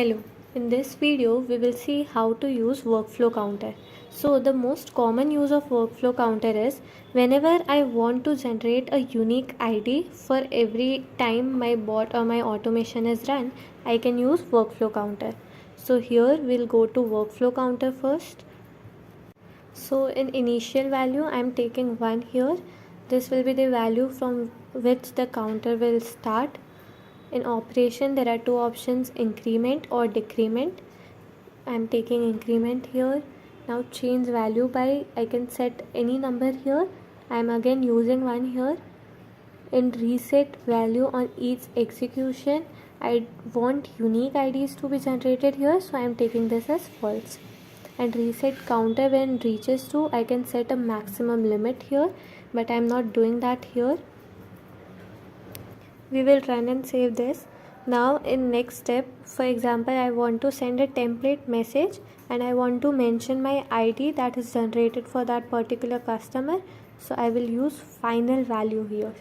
Hello, in this video we will see how to use workflow counter. So the most common use of workflow counter is whenever I want to generate a unique ID for every time my bot or my automation is run, I can use workflow counter. So here we'll go to workflow counter first. So in initial value I am taking 1 here. This will be the value from which the counter will start. In operation there are two options, increment or decrement. I am taking increment here. Now change value by, I can set any number here. I am again using 1 here. In reset value on each execution, I want unique IDs to be generated here, so I am taking this as false. And reset counter when reaches to, I can set a maximum limit here, but I am not doing that here. We will run and save this. Now in next step, for example, I want to send a template message and I want to mention my ID that is generated for that particular customer, so I will use final value here.